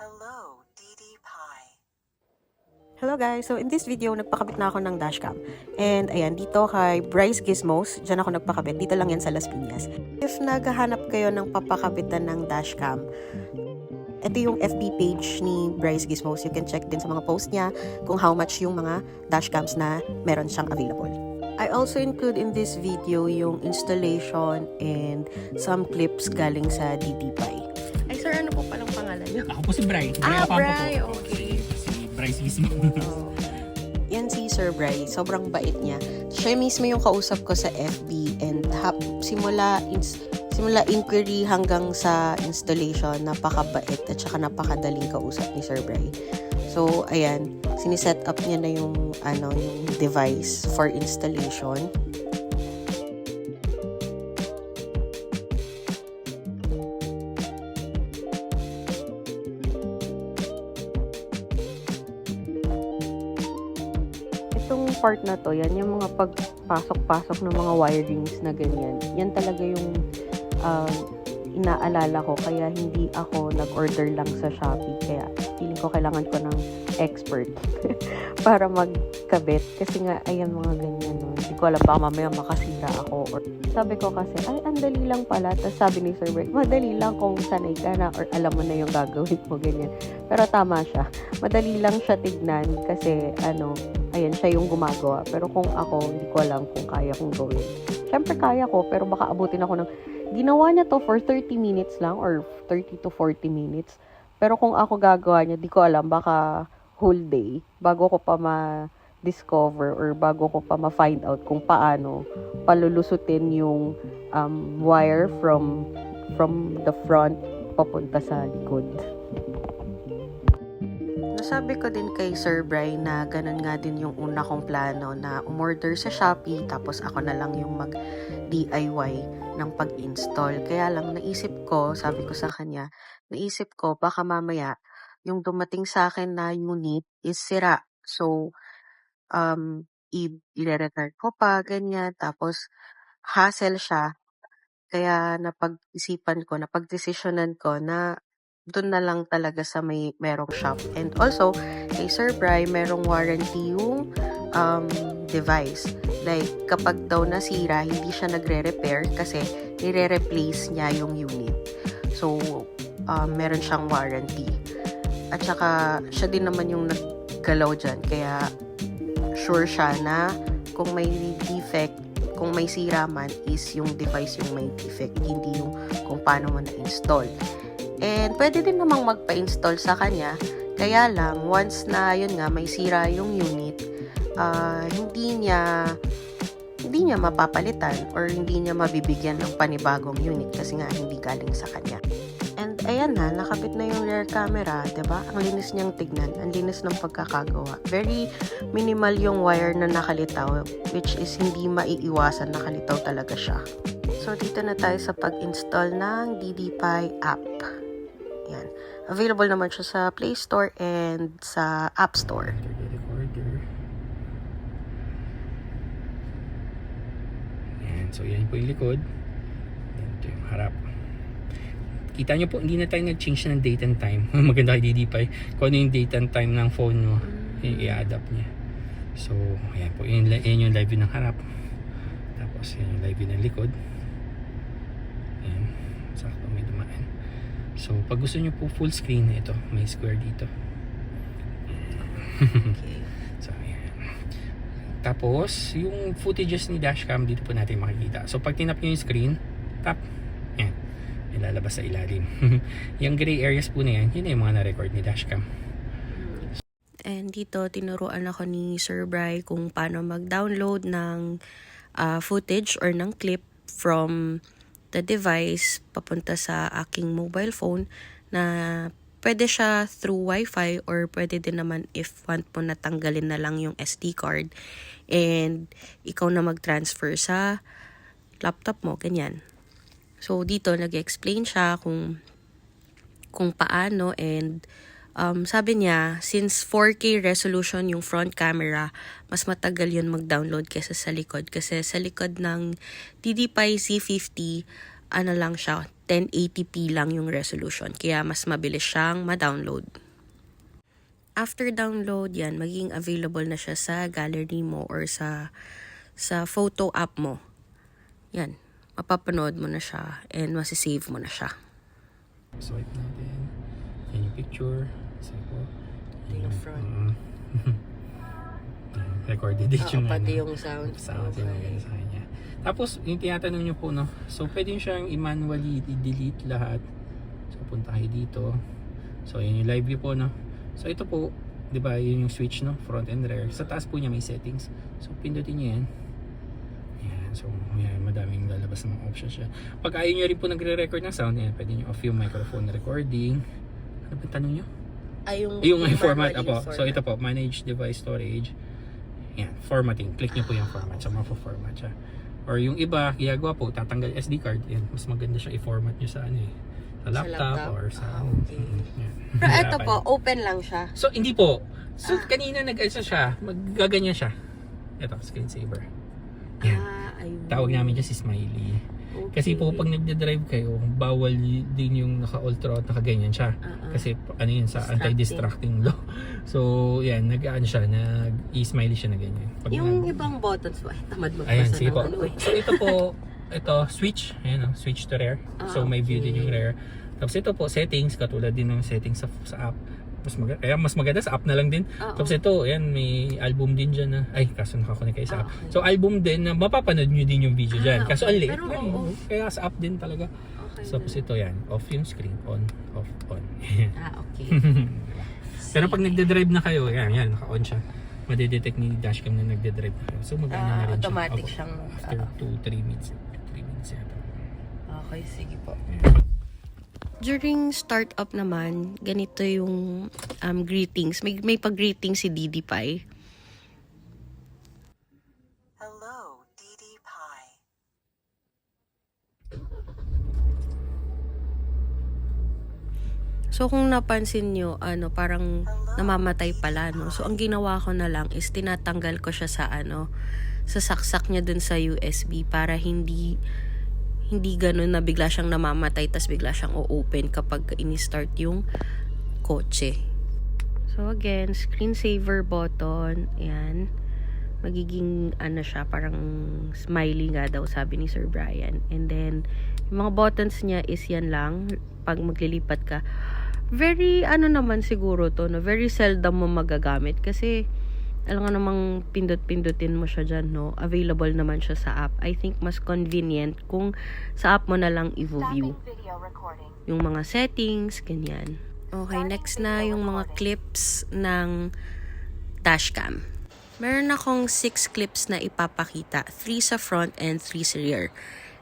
Hello, DD Pi. Hello guys! So in this video, nagpakabit na ako ng dashcam. And ayan, dito kay Bryce Gizmos, dyan ako nagpakabit. Dito lang yan sa Las Piñas. If naghahanap kayo ng papakabitan ng dashcam, ito yung FB page ni Bryce Gizmos. You can check din sa mga post niya kung how much yung mga dashcams na meron siyang available. I also include in this video yung installation and some clips galing sa DDPi. Ay sir, ano po palang pangalan niyo? Ako po si Bry. Bry, okay. Si Bryce Gizmo. Yan si Sir Bry, sobrang bait niya. Siya mismo yung kausap ko sa FB and simula inquiry hanggang sa installation, napakabait at saka napakadaling kausap ni Sir Bry. So, ayan, siniset up niya na yung device for installation. Itong part na to, yan yung mga pagpasok-pasok ng mga wirings na ganyan. Yan talaga yung inaalala ko, kaya hindi ako nag-order lang sa Shopee. Kaya feeling ko kailangan ko ng expert para magkabit. Kasi nga, ayan mga ganyan. No? Hindi ko alam, baka mamaya makasira ako. Or, sabi ko kasi, ay, ang dali lang pala. Tapos sabi ni Sir Bert, madali lang kung sanay ka na or alam mo na yung gagawin mo, ganyan. Pero tama siya. Madali lang siya tignan kasi, ayan, siya yung gumagawa. Pero kung ako, hindi ko alam kung kaya kong gawin. Siyempre kaya ko, pero baka abutin ako ng... Ginawa niya to for 30 minutes lang or 30 to 40 minutes. Pero kung ako gagawa niya, di ko alam, baka whole day bago ko pa ma-discover or bago ko pa ma-find out kung paano palulusutin yung wire from the front papunta sa likod. Nasabi ko din kay Sir Bry na ganun nga din yung una kong plano na umorder sa Shopee tapos ako na lang yung mag-DIY ng pag-install. Kaya lang naisip ko, sabi ko sa kanya, naisip ko baka mamaya yung dumating sa akin na unit is sira. So, i-return ko pa, ganyan. Tapos, hassle siya. Kaya napagdesisyonan ko na doon na lang talaga sa merong shop. And also, kay Sir Bry, merong warranty yung device. Like, kapag daw nasira, hindi siya nagre-repair kasi nire-replace niya yung unit. So, meron siyang warranty. At saka, siya din naman yung naggalaw dyan. Kaya, sure siya na kung may defect, kung may sira man, is yung device yung may defect, hindi yung kung paano mo na-install. And pwede din namang magpa-install sa kanya. Kaya lang, once na yun nga, may sira yung unit, hindi niya mapapalitan or hindi niya mabibigyan ng panibagong unit kasi nga hindi galing sa kanya. And ayan na, nakabit na yung rear camera, diba? Ang linis niyang tignan, ang linis ng pagkakagawa. Very minimal yung wire na nakalitaw, which is hindi maiiwasan, nakalitaw talaga siya. So, dito na tayo sa pag-install ng DDPi app. Yan. Available naman siya sa Play Store and sa App Store. Yan. So, yan po yung likod. Yan ito yung harap. Kita nyo po, hindi na tayo nag-change ng date and time. Maganda kay DDPi. Kung ano yung date and time ng phone mo, i-adapt niya. So, ayan po. Yan yung live view ng harap. Tapos, yan yung live view ng likod. Ayan. Sakto may dumaan. So, pag gusto nyo po full screen, ito, may square dito. Okay. So, ayan. Tapos, yung footages ni dashcam, dito po natin makikita. So, pag tinap nyo yung screen, tap, ayan, ilalabas sa ilalim. Yung gray areas po na yan, yun na yung mga na-record ni dashcam. And dito, tinuruan ako ni Sir Bry kung paano mag-download ng footage or ng clip from the device papunta sa aking mobile phone na pwede siya through Wi-Fi or pwede din naman if want mo natanggalin na lang yung SD card and ikaw na mag-transfer sa laptop mo, ganyan. So, dito nag-explain siya kung paano and sabi niya, since 4K resolution yung front camera, mas matagal yun mag-download kaysa sa likod. Kasi sa likod ng DDPi Z50, lang siya, 1080p lang yung resolution. Kaya mas mabilis siyang ma-download. After download yan, magiging available na siya sa gallery mo or sa photo app mo. Yan. Mapapanood mo na siya and masisave mo na siya. Swipe natin. Yan yung picture. Kasi po. Yung front. Recorded din yung pati yung sound. Sound yung sa kanya. Tapos, yung tinatanong nyo po, no? So, pwede nyo siyang i-manually delete lahat. So, punta kayo dito. So, yun yung live view po, no? So, ito po, di ba, yun yung switch, no? Front and rear. Sa taas po niya may settings. So, pindutin nyo yan. Yan. So, yan, madaming lalabas ng mga options siya. Pag ayaw nyo rin po nagre-record ng sound, yan, pwede nyo off yung microphone recording. Ano ba tanong nyo? Yung format, apo. So, ito po, manage device storage. Yan, formatting. Click nyo po yung format. So, mapo-format siya. Or yung iba, ginagawa po, tatanggal SD card. Yan, mas maganda siya i-format nyo sa ano eh. Sa laptop or sa... Okay. Pero ito po, open lang siya. So, hindi po. So, kanina nag-alsa siya. Magaganyan siya. Ito, screensaver. Yan. Ayun. Tawag namin dyan si Smiley. Okay. Kasi po pag nagde-drive kayo, bawal din yung naka-ultra at nakaganyan siya. Kasi ano yun sa anti-distracting law. So, yan, nag-ano siya, nag-i-smiley siya na ganyan. Pag yung ibang buttons ba? Tamad mo ayan, sa sige po. ano eh. So, ito po, ito, switch. Ayan, switch to rear. So, may view din yung rear. Tapos ito po, settings, katulad din ng settings sa app. Mas maganda sa app na lang din. Tapos ito, ayan, may album din dyan na, ay, kaso nakakunik kayo sa app. So, album din na mapapanood nyo din yung video dyan. Kaso, okay. pero, kaya sa app din talaga. Okay. So, tapos ito, yan, off yung screen, on, off, on. Okay. Pero pag nagde-drive na kayo, yan, naka-on siya. Madidetect ni dashcam na nagde-drive na kayo. So, mag-ano na rin automatic siya. siyang... After 2-3 minutes. 3 minutes yata. Okay, sige po. During startup naman, ganito yung greetings. May pag-greeting si Didi Pai. Hello, DD Pi. So kung napansin nyo, parang namamatay pala, no? So ang ginawa ko na lang is tinatanggal ko siya sa sa saksak niya dun sa USB para hindi ganun na bigla siyang namamatay tas bigla siyang o-open kapag ini-start yung kotse. So again, screensaver button, ayan. Magiging siya, parang smiley nga daw sabi ni Sir Brian. And then, yung mga buttons niya is yan lang pag maglilipat ka. Very naman siguro to, no? Very seldom mo magagamit kasi alam nga namang pindot-pindutin mo siya dyan, no? Available naman siya sa app. I think mas convenient kung sa app mo na lang i-view yung mga settings, ganyan. Okay, next na yung mga clips ng dashcam. Meron akong 6 clips na ipapakita. 3 sa front and 3 sa rear.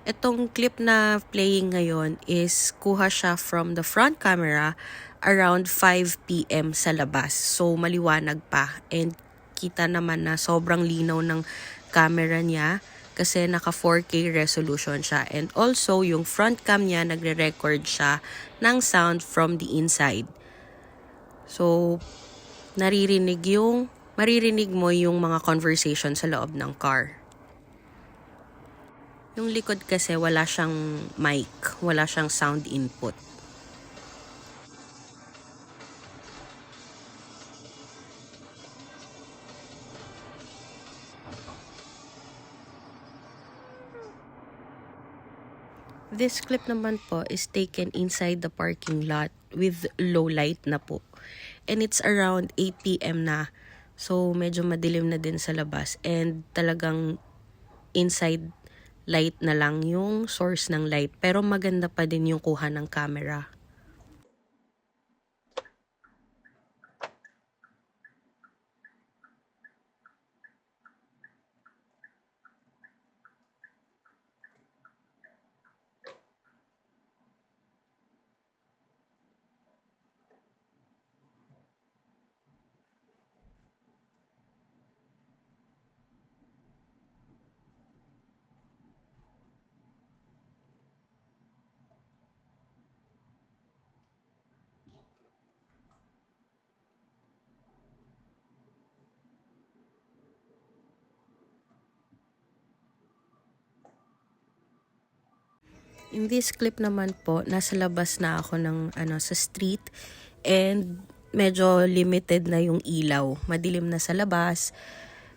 Itong clip na playing ngayon is kuha siya from the front camera around 5 PM sa labas. So, maliwanag pa. And kita naman na sobrang linaw ng camera niya kasi naka 4K resolution siya. And also, yung front cam niya, nagre-record siya ng sound from the inside. So, maririnig mo yung mga conversation sa loob ng car. Yung likod kasi wala siyang mic, wala siyang sound input. This clip naman po is taken inside the parking lot with low light na po. And it's around 8 PM na. So, medyo madilim na din sa labas. And talagang inside light na lang yung source ng light. Pero maganda pa din yung kuha ng camera. In this clip naman po, nasa labas na ako ng sa street and medyo limited na yung ilaw. Madilim na sa labas,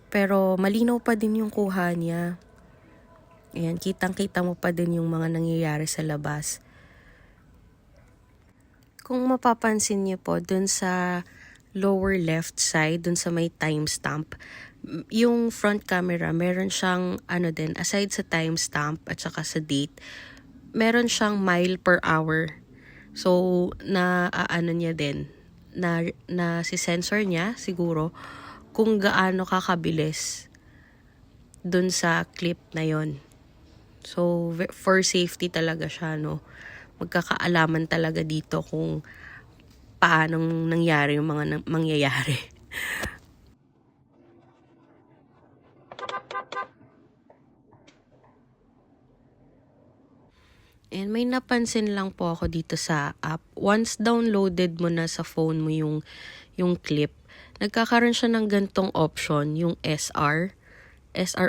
pero malinaw pa din yung kuha niya. Ayan, kitang-kita mo pa din yung mga nangyayari sa labas. Kung mapapansin niyo po, dun sa lower left side, dun sa may timestamp, yung front camera, meron siyang din, aside sa timestamp at saka sa date, meron siyang mile per hour. So, niya din, na si sensor niya siguro kung gaano kakabilis dun sa clip na yon. So, for safety talaga siya, no? Magkakaalaman talaga dito kung paanong nangyari yung mga mangyayari. And may napansin lang po ako dito sa app. Once downloaded mo na sa phone mo yung clip, nagkakaroon siya ng gantong option, yung SR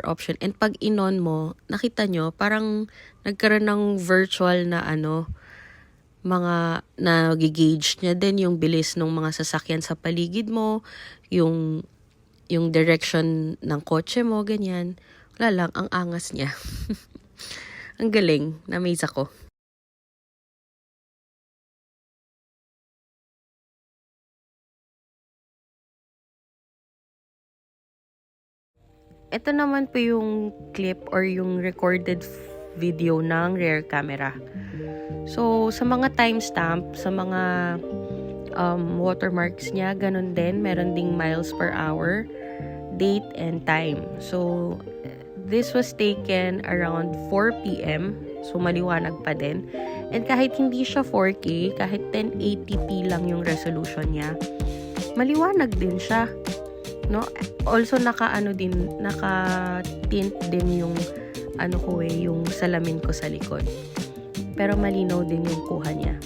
option. And pag in-on mo, nakita nyo, parang nagkaroon ng virtual na mga nag-gauge niya din yung bilis ng mga sasakyan sa paligid mo, yung direction ng kotse mo, ganyan. Wala lang, ang angas niya. Ang galing, na-amaze ako. Ito naman po yung clip or yung recorded video ng rear camera. So, sa mga timestamp, sa mga watermarks niya, ganun din. Meron ding miles per hour, date, and time. So, this was taken around 4 p.m. So, maliwanag pa din. And kahit hindi siya 4K, kahit 1080p lang yung resolution niya, maliwanag din siya. No? Also, naka-tint din yung yung salamin ko sa likod. Pero malinaw din yung kuha niya.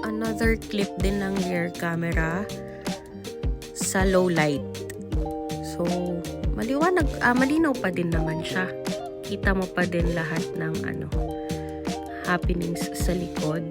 Another clip din ng rear camera sa low light. So, malinaw pa din naman siya. Kita mo pa din lahat ng happenings sa likod.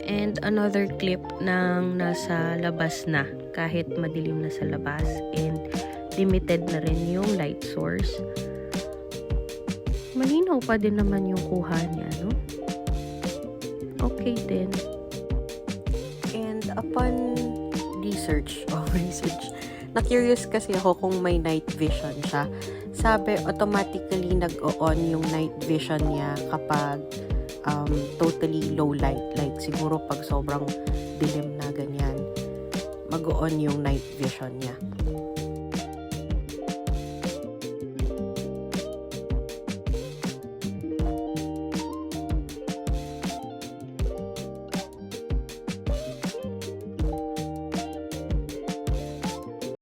And another clip ng nasa labas na, kahit madilim na sa labas and limited na rin yung light source. Malinaw pa din naman yung kuha niya, no? Okay din. And upon research, na-curious kasi ako kung may night vision siya. Sabi, automatically nag-on yung night vision niya kapag totally low light. Like, siguro pag sobrang dilim na ganyan, mag-on yung night vision niya.